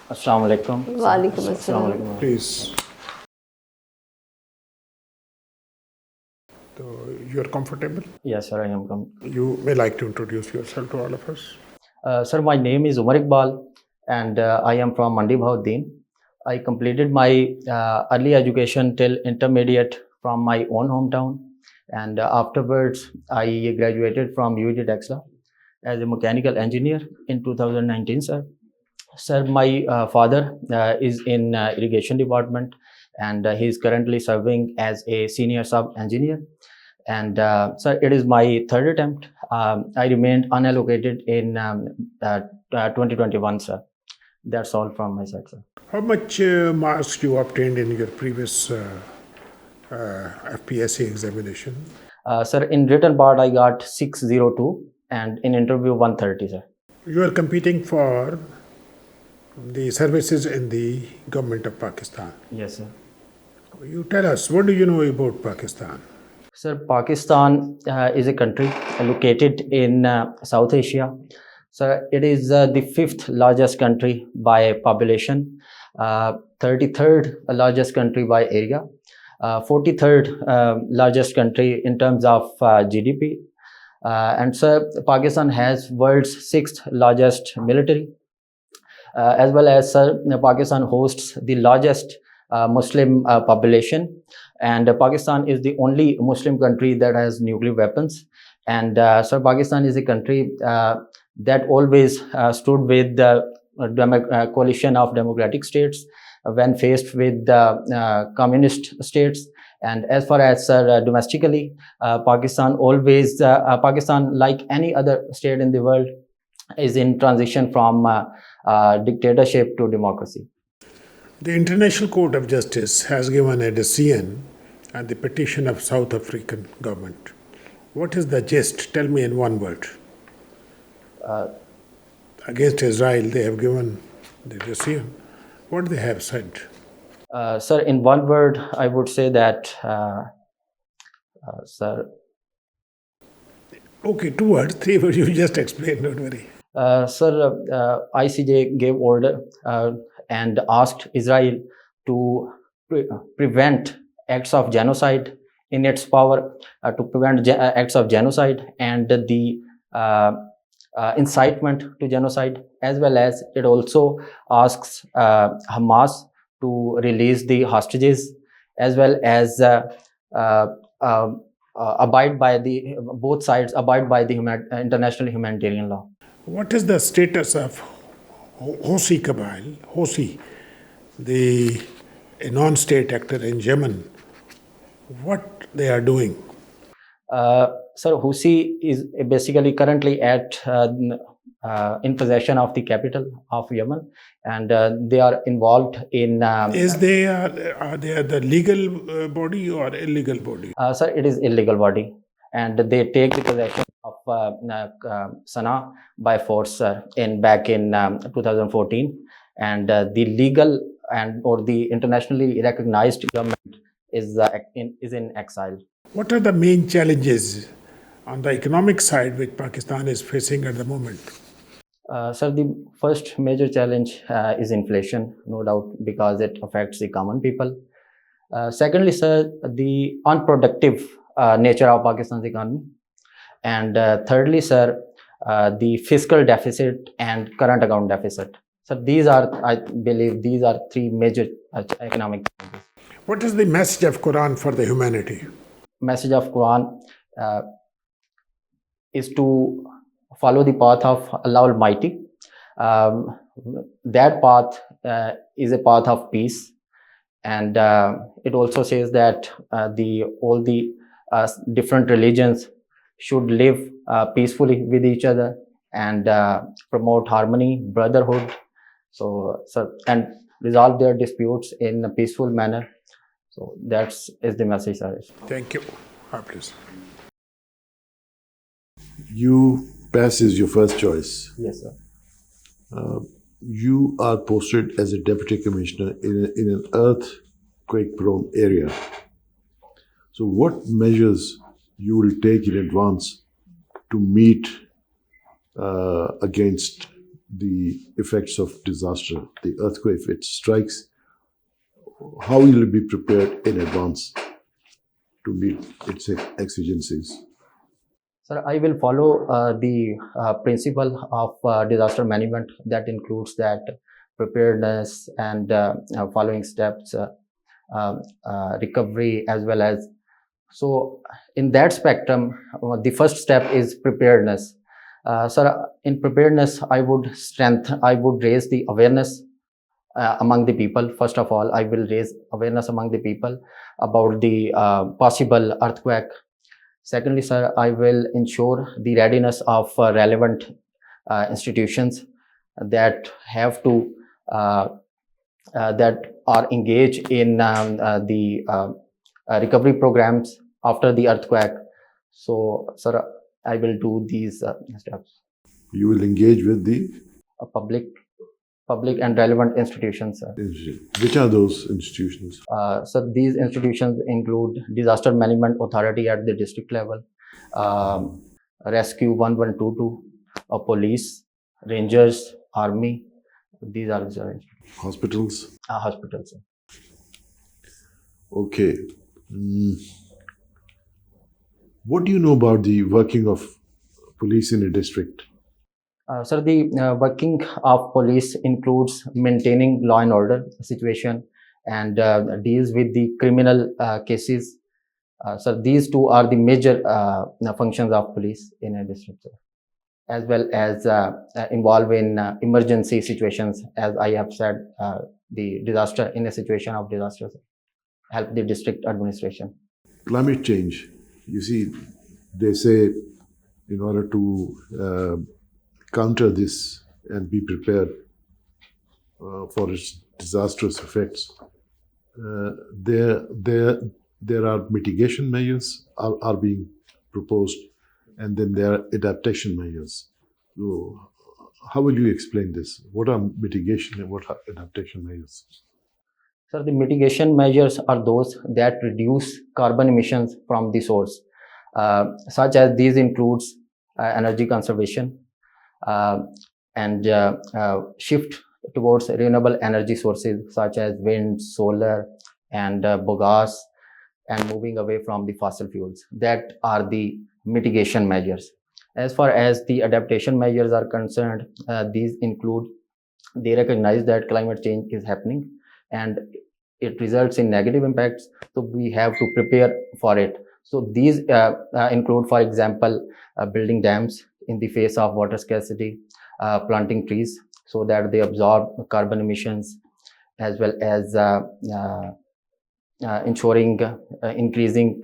Assalamu alaikum. Walaikum Assalamu assalam. alaikum. Please. So you're comfortable? Yes, sir, I am come. You may like to introduce yourself to all of us. Sir, my name is Umar Iqbal, and I am from Mandi Bahauddin. I completed my early education till intermediate from my own hometown, and afterwards I graduated from UG Texla as a mechanical engineer in 2019, sir. Sir, my father is in irrigation department, and he is currently serving as a senior sub engineer. And sir, it is my third attempt. I remained unallocated in 2021, sir. That's all from my side, sir. How much marks you obtained in your previous FPSC examination? Sir, in written part, I got 602, and in interview 130, sir. You are competing for the services in the government of Pakistan. Yes, sir. You tell us, what do you know about Pakistan? Sir, Pakistan is a country located in South Asia. Sir, it is the fifth largest country by population, 33rd largest country by area, 43rd largest country in terms of GDP. And sir, Pakistan has world's sixth largest military. As well as, sir, Pakistan hosts the largest Muslim population, and Pakistan is the only Muslim country that has nuclear weapons. And sir, Pakistan is a country that always stood with the coalition of democratic states when faced with the communist states. And as far as domestically, Pakistan, like any other state in the world, is in transition from dictatorship to democracy. The International Court of Justice has given a decision on the petition of South African government. What is the gist? Tell me in one word. Against Israel, they have given the decision. What they have said? Sir, in one word, I would say that, sir. Okay, 2 words, 3 words, you just explain, don't worry. Sir, ICJ gave order and asked Israel to prevent acts of genocide, in its power to prevent acts of genocide and the incitement to genocide, as well as it also asks Hamas to release the hostages, as well as abide by both sides abide by the international humanitarian law. What is the status of Houthi Kabyle, Houthi, a non-state actor in Yemen? What they are doing? Sir, Houthi is basically currently in possession of the capital of Yemen, and they are involved in. Are they the legal body or illegal body? Sir, it is illegal body, and they take the possession of Sana'a by force back in 2014, and the legal or the internationally recognized government is in exile. What are the main challenges on the economic side which Pakistan is facing at the moment? Sir, the first major challenge is inflation, no doubt, because it affects the common people. Secondly, sir, the unproductive nature of Pakistan's economy. And thirdly, sir, the fiscal deficit and current account deficit. So I believe these are three major economic challenges. What is the message of Quran for the humanity? Message of Quran is to follow the path of Allah Almighty. That path is a path of peace, and it also says that all the different religions should live peacefully with each other and promote harmony, brotherhood, and resolve their disputes in a peaceful manner. So that is the message, sir. Thank you. Please. UPass is your first choice. Yes, sir. You are posted as a deputy commissioner in an earthquake-prone area. So what measures you will take in advance to meet against the effects of disaster, the earthquake, if it strikes, how will you be prepared in advance to meet its exigencies? Sir, I will follow the principle of disaster management that includes that preparedness and following steps, recovery, as well as. So in that spectrum, the first step is preparedness. Sir, in preparedness, I would raise the awareness among the people. First of all, I will raise awareness among the people about the possible earthquake. Secondly, sir, I will ensure the readiness of relevant institutions that have to that are engaged in the recovery programs after the earthquake. So, sir, I will do these steps. You will engage with the Public and relevant institutions, sir. Which are those institutions? So these institutions include Disaster Management Authority at the district level, Rescue 1122, police, rangers, army. These are the Hospitals? hospitals. Sir. Okay. What do you know about the working of police in a district? Sir, the working of police includes maintaining law and order situation and deals with the criminal cases. So these two are the major functions of police in a district, sir. As well as involved in emergency situations, as I have said, the disaster in a situation of disaster, sir. Help the district administration. Climate change. You see, they say in order to counter this and be prepared for its disastrous effects, there are mitigation measures are being proposed, and then there are adaptation measures. So, how will you explain this? What are mitigation and what are adaptation measures? So the mitigation measures are those that reduce carbon emissions from the source, such as these includes energy conservation and shift towards renewable energy sources such as wind, solar, and biogas, and moving away from the fossil fuels. That are the mitigation measures. As far as the adaptation measures are concerned, these include, they recognize that climate change is happening and it results in negative impacts, so we have to prepare for it. So these include, for example, building dams in the face of water scarcity, planting trees so that they absorb carbon emissions, as well as ensuring increasing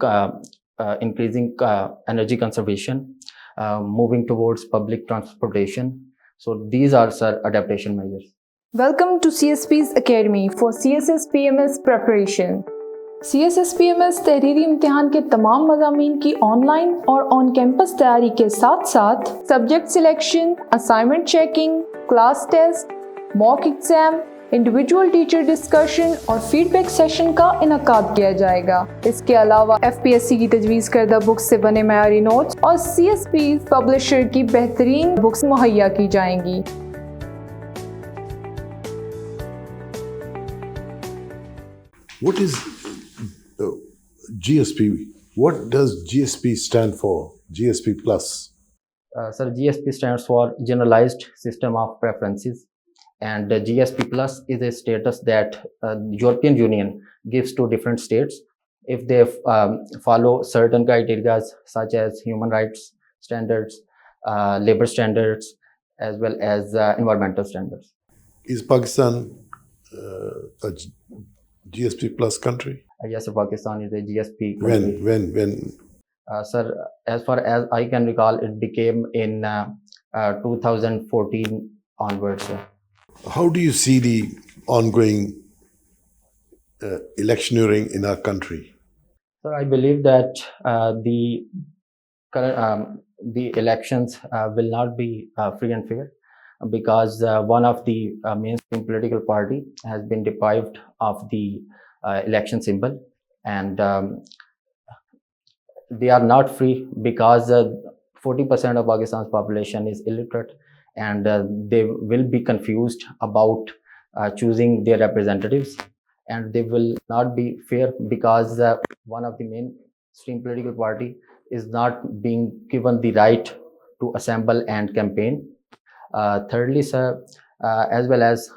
energy conservation, moving towards public transportation. So these are, sir, adaptation measures. Welcome to CSPs Academy for CSS PMS preparation. CSS PMS तहरीरी इम्तिहान के तमाम मज़ामीन की online और on campus तैयारी के साथ साथ subject selection, assignment checking, class test, mock exam, individual teacher discussion और फीडबैक सेशन का इनकाद किया जाएगा। इसके अलावा FPSC की तजवीज़ करदा बुक्स से बने मयारी नोट्स और CSPs पब्लिशर की बेहतरीन बुक्स मुहैया की जाएंगी। What is GSP? What does GSP stand for? GSP plus? Sir, GSP stands for Generalized System of Preferences, and GSP plus is a status that European Union gives to different states if they follow certain criteria such as human rights standards, labor standards, as well as environmental standards. Is Pakistan a GSP plus country? Yes, Pakistan is a GSP country. When? Sir, as far as I can recall, it became in 2014 onwards. Sir. How do you see the ongoing electioneering in our country? Sir, I believe that the elections will not be free and fair, because one of the mainstream political party has been deprived of the election symbol, and they are not free because 40% of Pakistan's population is illiterate, and they will be confused about choosing their representatives, and they will not be fair because one of the mainstream political party is not being given the right to assemble and campaign. Thirdly, sir, as well as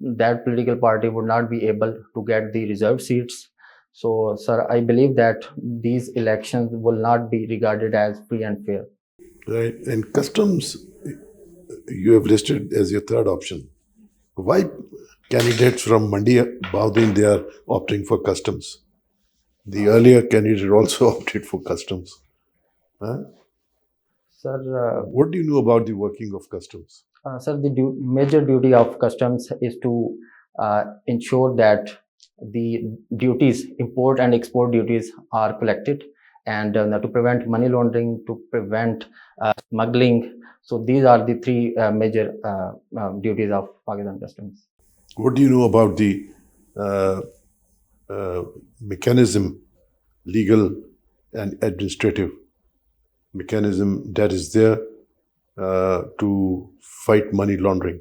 that political party would not be able to get the reserved seats. So, sir, I believe that these elections will not be regarded as free and fair. Right. And customs, you have listed as your third option. Why candidates from Mandi Baudin, they are opting for customs? The earlier candidate also opted for customs. Huh? Sir, What do you know about the working of customs? sir, the major duty of customs is to ensure that the duties, import and export duties, are collected, and to prevent money laundering, to prevent smuggling. So these are the three major duties of Pakistan customs. What do you know about the uh, mechanism, legal and administrative mechanism that is there to fight money laundering,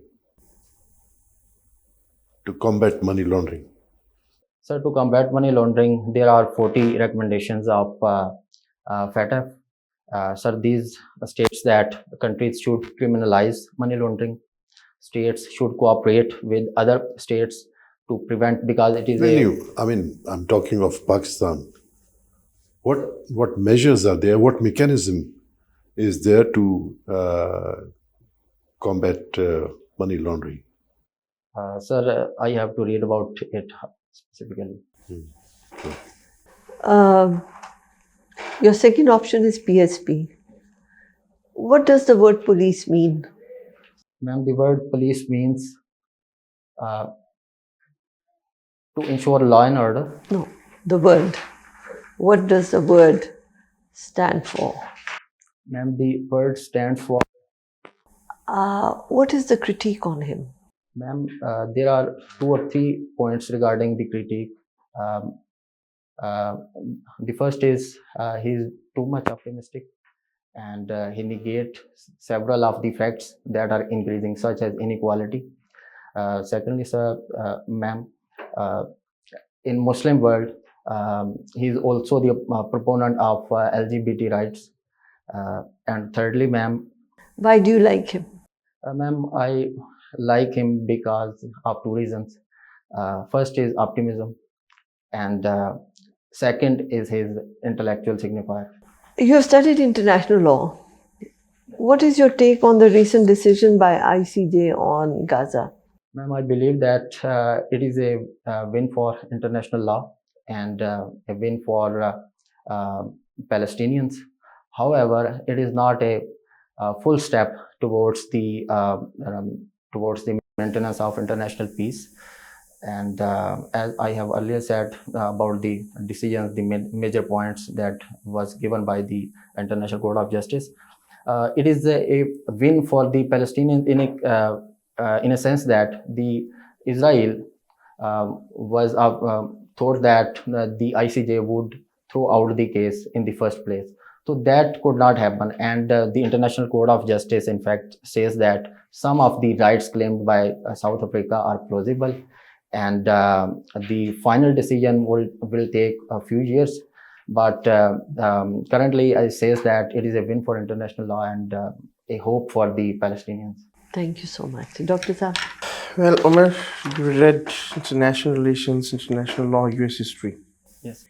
to combat money laundering? So to combat money laundering, there are 40 recommendations of FATF. Sir, these states that countries should criminalize money laundering. States should cooperate with other states to prevent, because it is I'm talking of Pakistan. What measures are there? What mechanism is there to combat money laundering? Sir, I have to read about it specifically. Your second option is PSP. What does the word police mean? Ma'am, the word police means uh, to ensure law and order. No, the word. What does the word stand for? Ma'am, the word stands for. What is the critique on him? Ma'am, there are 2 or 3 points regarding the critique. The first is he's too much optimistic, and he negates several of the facts that are increasing, such as inequality. Secondly, sir, ma'am, in Muslim world, he's also the proponent of LGBT rights. And thirdly, ma'am, Why do you like him? ma'am, I like him because of 2 reasons. First is optimism, and second is his intellectual signifier. You have studied international law. What is your take on the recent decision by ICJ on Gaza? Ma'am, I believe that it is a win for international law and a win for Palestinians. However, it is not a full step towards the maintenance of international peace. And as I have earlier said about the decisions, the major points that was given by the International Court of Justice, it is a win for the Palestinians in a sense that the Israel was thought that the ICJ would throw out the case in the first place. So that could not happen, and the International Court of Justice, in fact, says that some of the rights claimed by South Africa are plausible, and the final decision will take a few years. But currently, it says that it is a win for international law and a hope for the Palestinians. Thank you so much. Dr. Saab? Well, Umar, you read international relations, international law, US history. Yes.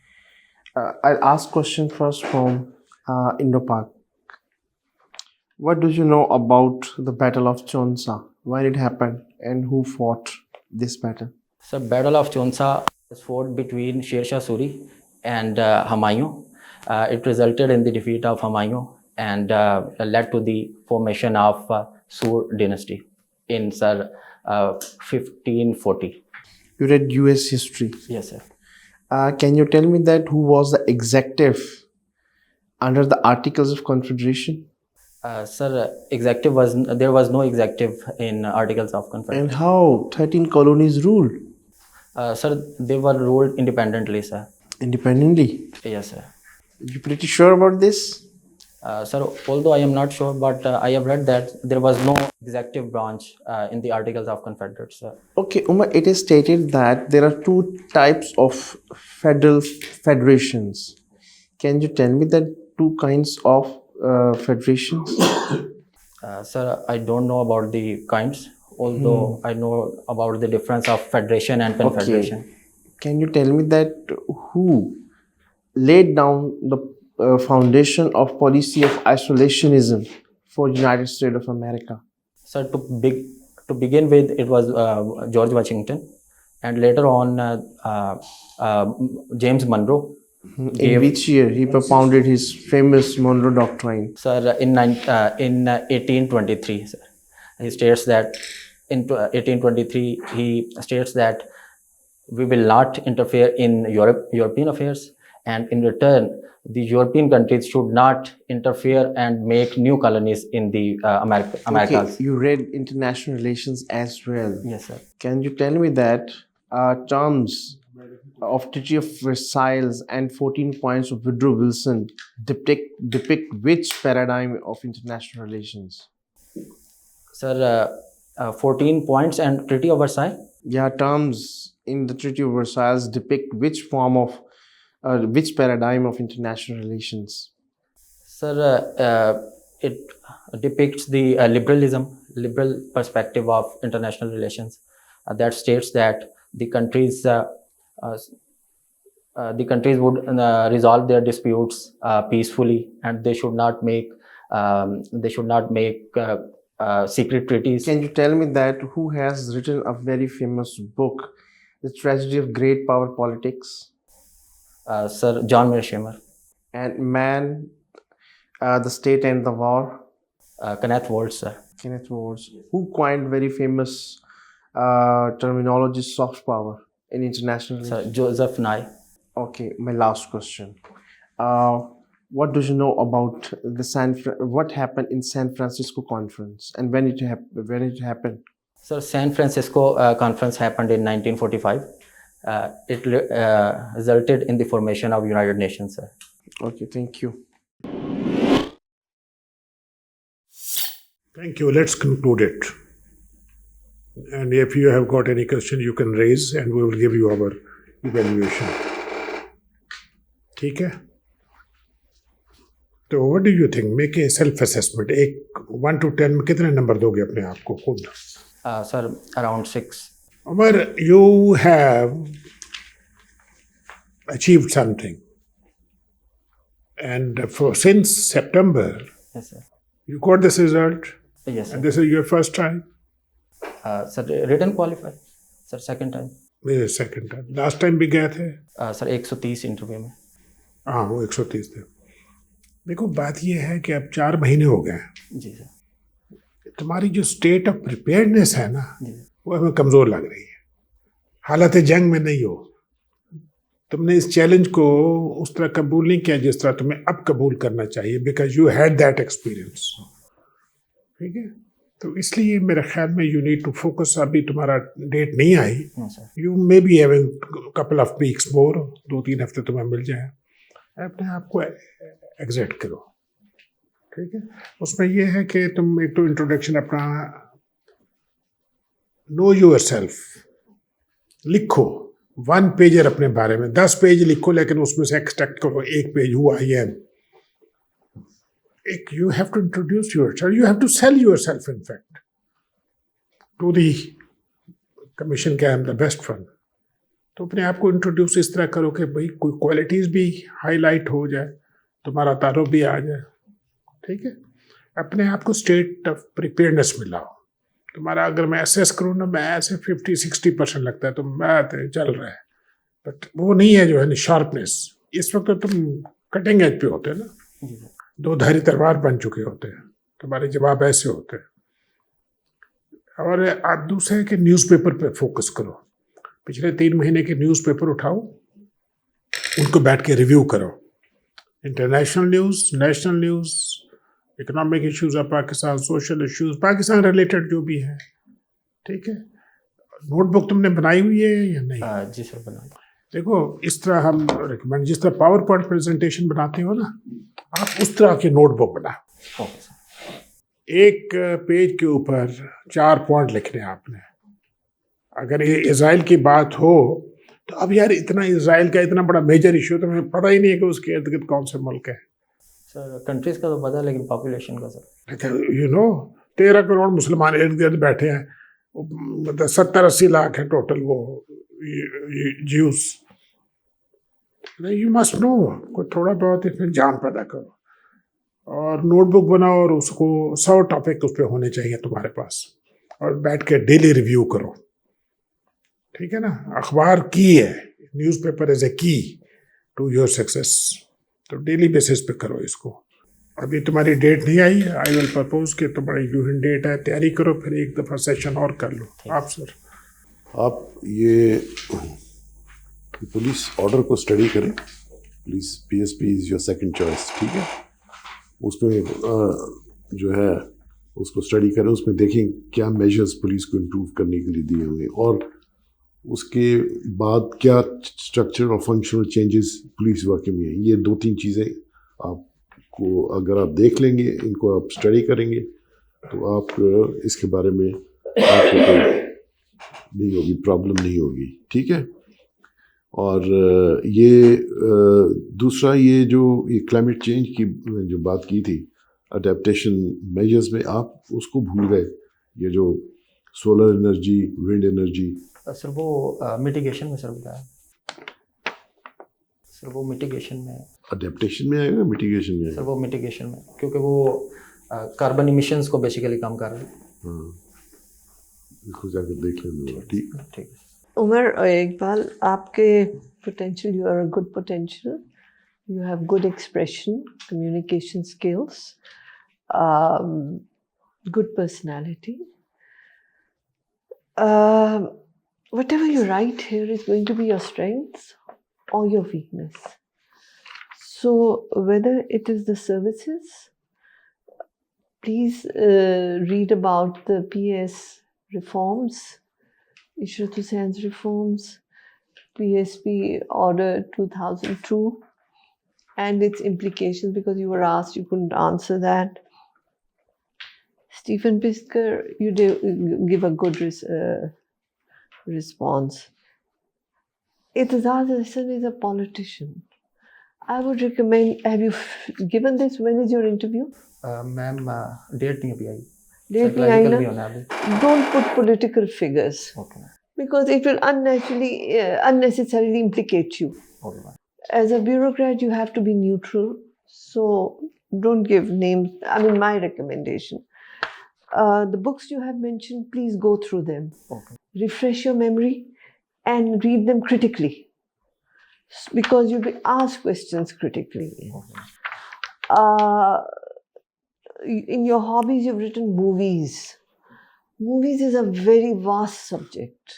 I'll ask question first from Indo-Pak. What do you know about the Battle of Chonsa? When it happened and who fought this battle? So, Battle of Chonsa was fought between Sher Shah Suri and Humayun. It resulted in the defeat of Humayun and led to the formation of Sur dynasty in 1540. You read US history. Yes, sir. Can you tell me that who was the executive under the Articles of Confederation? Sir, there was no executive in Articles of Confederation. And how 13 colonies ruled? Sir, they were ruled independently, sir. Independently? Yes, sir. You pretty sure about this? Sir, although I am not sure, but I have read that there was no executive branch in the Articles of Confederate, sir. Okay, Umar, it is stated that there are two types of federal federations. Can you tell me the two kinds of federations? Sir, I don't know about the kinds, although I know about the difference of federation and confederation. Can you tell me that who laid down the foundation of policy of isolationism for United States of America? So to begin with, it was George Washington, and later on James Monroe. In which year he propounded his famous Monroe Doctrine? Sir, in 1823, sir. He states that in 1823 he states that we will not interfere in European affairs, and in return the European countries should not interfere and make new colonies in the Americas. Okay, you read international relations as well. Yes, sir. Can you tell me that terms of Treaty of Versailles and 14 points of Woodrow Wilson depict which paradigm of international relations? Sir, 14 points and Treaty of Versailles. Yeah, terms in the Treaty of Versailles depict which form of which paradigm of international relations? Sir, it depicts the liberal perspective of international relations that states that the countries would resolve their disputes peacefully, and they should not make secret treaties. Can you tell me that who has written a very famous book, The Tragedy of Great Power Politics? Sir, John Mearsheimer. And Man, the State and the War? Kenneth Waltz, sir. Kenneth Waltz. Who coined very famous terminology soft power in international relations? Sir, Joseph Nye. Okay, my last question. What do you know about the what happened in San Francisco conference and when it happened? Sir, San Francisco conference happened in 1945. It resulted in the formation of United Nations, sir. Okay, thank you. Thank you. Let's conclude it. And if you have got any question, you can raise and we will give you our evaluation. ठीक है? तो what do you think? Make a self-assessment. एक 1 to 10 में कितने number दोगे अपने आप को खुद? Sir, around 6. Umar, you have achieved something. And since September, Yes, sir. you got this result. Yes, sir. And this is your first time? Sir, written qualify. Sir, second time. This is second time. Last time भी गए थे? Sir, 130 interview में. हाँ, वो 130 थे. देखो बात ये है कि अब 4 महीने हो गए. जी सर. तुम्हारी जो स्टेट ऑफ प्रिपेयर्डनेस है ना, जी. वो हमें कमज़ोर लग रही है. हालत जंग में नहीं हो. तुमने इस चैलेंज को उस तरह कबूल नहीं किया जिस तरह तुम्हें अब कबूल करना चाहिए, because you had that experience. ठीक है, तो इसलिए मेरे ख्याल में यू नीड टू फोकस. अभी तुम्हारा डेट नहीं आई, you may be having couple of weeks more, 2-3 हफ्ते तुम्हें मिल जाए, अपने आप को एग्जिट करो. ठीक है, उसमें यह है कि तुम एक तो इंट्रोडक्शन अपना नो योर सेल्फ लिखो, 1 पेजर अपने बारे में. 10 पेज लिखो, लेकिन उसमें से एक्सट्रैक्ट करो 1 page who I am. You have to introduce yourself. You have to sell yourself, in fact, to the commission कि I am the best one. तो अपने आप को इंट्रोड्यूस इस तरह करो कि भाई कोई क्वालिटीज़ भी हाईलाइट हो जाए, तुम्हारा तारुफ भी आ जाए. ठीक है, अपने आप को स्टेट ऑफ प्रिपेयर्डनेस में लाओ. तुम्हारा अगर मैं असेस करूँ ना, मैं ऐसे 50-60% लगता है तो बात चल रहा है, बट वो नहीं है जो है ना शार्पनेस. इस वक्त तो तुम कटिंग एज पे होते हैं ना, 2 धारी तलवार बन चुके होते हैं, तुम्हारे जवाब ऐसे होते हैं. और आप दूसरे के न्यूज़पेपर पे फोकस करो. पिछले 3 महीने के न्यूज़पेपर उठाओ, उनको बैठ के रिव्यू करो. International news, national news, economic issues of Pakistan, social issues, Pakistan related जो भी है. ठीक है, नोटबुक तुमने बनाई हुई है या नहीं? जी सर, बनाई. देखो इस तरह हम रिकमेंड, जिस तरह पावर पॉइंट प्रेजेंटेशन बनाते हो ना, आप उस तरह की नोटबुक बनाओ। Okay sir. एक पेज के ऊपर 4 पॉइंट लिखने हैं आपने। अगर ये इजराइल की बात हो तो अब यार इतना इजराइल का इतना बड़ा मेजर इशू, तो हमें पता ही नहीं है कि उसके इर्द गिर्द कौन से मुल्क है। सर कंट्रीज का तो पता है, लेकिन पॉपुलेशन का सर। यू नो 13 करोड़ मुसलमान इर्द गिर्द बैठे हैं, मतलब 70-80 लाख है टोटल वो ज्यूस। यू मस्ट नो, कोई थोड़ा बहुत इसमें जान पैदा करो और नोटबुक बनाओ और उसको 100 टॉपिक उस पर होने चाहिए तुम्हारे पास, और बैठ के डेली रिव्यू करो। ठीक है ना, अखबार की है, न्यूज़पेपर इज ए की टू योर सक्सेस, तो डेली बेसिस पे करो इसको। अभी तुम्हारी डेट नहीं आई, आई विल प्रपोज कि तुम्हारी यूनियन डेट है, तैयारी करो, फिर एक दफ़ा सेशन और कर लो। आप सर, आप ये पुलिस ऑर्डर को स्टडी करें। Police PSP is your second choice, ठीक है। उसमें जो है उसको स्टडी करें, उसमें देखें क्या मेजर्स पुलिस को इम्प्रूव करने के लिए दिए हुए, और उसके बाद क्या स्ट्रक्चर और फंक्शनल चेंजेस पुलिस वर्क में है। ये 2-3 चीज़ें आपको अगर आप देख लेंगे, इनको आप स्टडी करेंगे, तो आप इसके बारे में आपको कोई नहीं होगी, प्रॉब्लम नहीं होगी, ठीक है। और ये दूसरा, ये जो ये क्लाइमेट चेंज की जो बात की थी, अडेप्टेशन मेजर्स में आप उसको भूल गए। ये जो solar energy, wind energy, sir वो मिटिगेशन में सर बताया सर, वो मिटिगेशन में। अडेप्टेशन में आएगा, मिटिगेशन में सर आएगा। वो मिटिगेशन में, क्योंकि वो कार्बन इमिशंस को बेसिकली कम कर रहे हैं। हाँ, इसको जाकर देख लेंगे, ठीक। ठीक है। Umar or Iqbal, आपके potential, you are a good potential. You have good expression, communication skills, good personality. Whatever you write here is going to be your strength or your weakness. So whether it is the services, please read about the PS reforms, Ishrat Hussein's reforms, PSP Order 2002 and its implications, because you were asked, you couldn't answer that. Stephen Pisker, you give a good response. Itazaz Hassan is a politician. I would recommend, have you given this? When is your interview? Ma'am date नहीं अभी आई, Date nahi aayi Psychological na? भी होना है अभी। Don't put political figures, okay ma'am, because it will unnecessarily implicate you. Okay ma'am. As a bureaucrat, you have to be neutral. So don't give names. I mean, my recommendation. The books you have mentioned, please go through them. Okay. Refresh your memory and read them critically, because you'll be asked questions critically. In your hobbies, you've written movies. Movies is a very vast subject.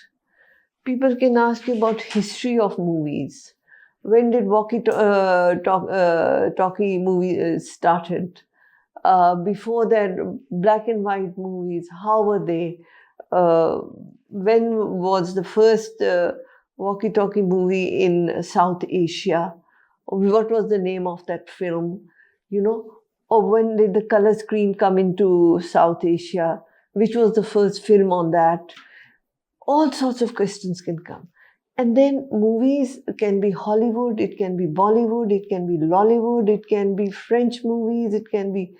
People can ask you about history of movies. When did talkie movie started? Before that, black and white movies, how were they? When was the first walkie-talkie movie in South Asia? What was the name of that film? You know, or when did the color screen come into South Asia? Which was the first film on that? All sorts of questions can come. And then movies can be Hollywood, it can be Bollywood, it can be Lollywood, it can be French movies, it can be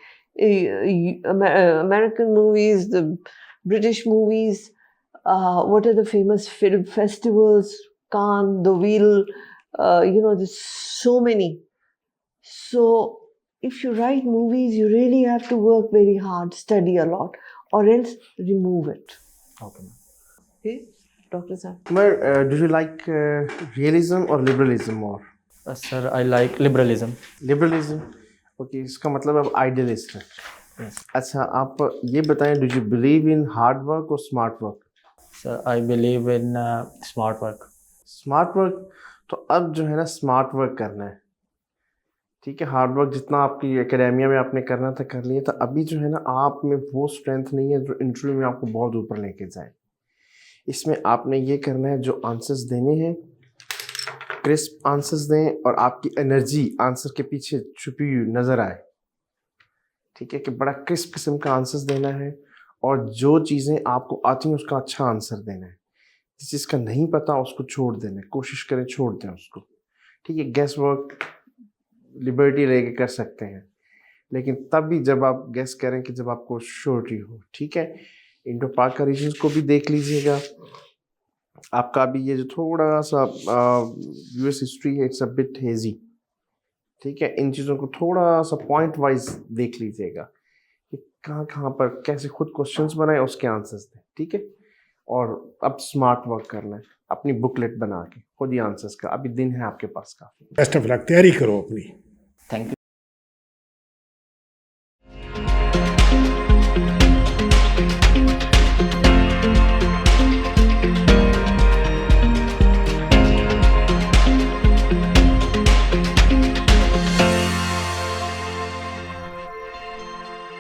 American movies, the British movies. What are the famous film festivals? Cannes, The Wheel, there's so many. So if you write movies, you really have to work very hard, study a lot, or else remove it. Okay. Okay, Dr. Sir. Umar, do you like realism or liberalism more? Sir, I like liberalism. Liberalism. Okay, इसका मतलब आप idealist हैं. Yes. अच्छा, आप ये बताएं, do you believe in hard work or smart work? Sir, I believe in smart work. Smart work, तो अब जो है ना स्मार्ट वर्क करना है, ठीक है। हार्ड वर्क जितना आपकी एकेडेमिया में आपने करना था कर लिया था, अभी जो है ना आप में वो स्ट्रेंथ नहीं है जो इंटरव्यू में आपको बहुत ऊपर लेके जाए। इसमें आपने ये करना है, जो आंसर्स देने हैं क्रिस्प आंसर्स दें और आपकी एनर्जी आंसर के पीछे छुपी हुई नज़र आए। ठीक है, कि बड़ा क्रिस्प किस्म का आंसर्स देना है और जो चीज़ें आपको आती हैं उसका अच्छा आंसर देना है। जिस चीज़ का नहीं पता उसको छोड़ देना है, कोशिश करें छोड़ दें उसको। ठीक है, गेस वर्क लिबर्टी लेके कर सकते हैं, लेकिन तब भी जब आप गेस करें कि जब आपको श्योरिटी हो। ठीक है, इंडो पाक का रीजन को भी देख लीजिएगा। आपका भी ये जो थोड़ा सा यूएस हिस्ट्री है, इट्स अ बिट हेजी। ठीक है, इन चीज़ों को थोड़ा सा पॉइंट वाइज देख लीजिएगा कि कहाँ कहाँ पर कैसे खुद क्वेश्चंस बनाए, उसके आंसर्स दें। ठीक है, और अब स्मार्ट वर्क करना है, अपनी बुकलेट बना के खुद ही आंसर्स का। अभी दिन है आपके पास काफ़ी। बेस्ट ऑफ लक, तैयारी करो अपनी। Thank you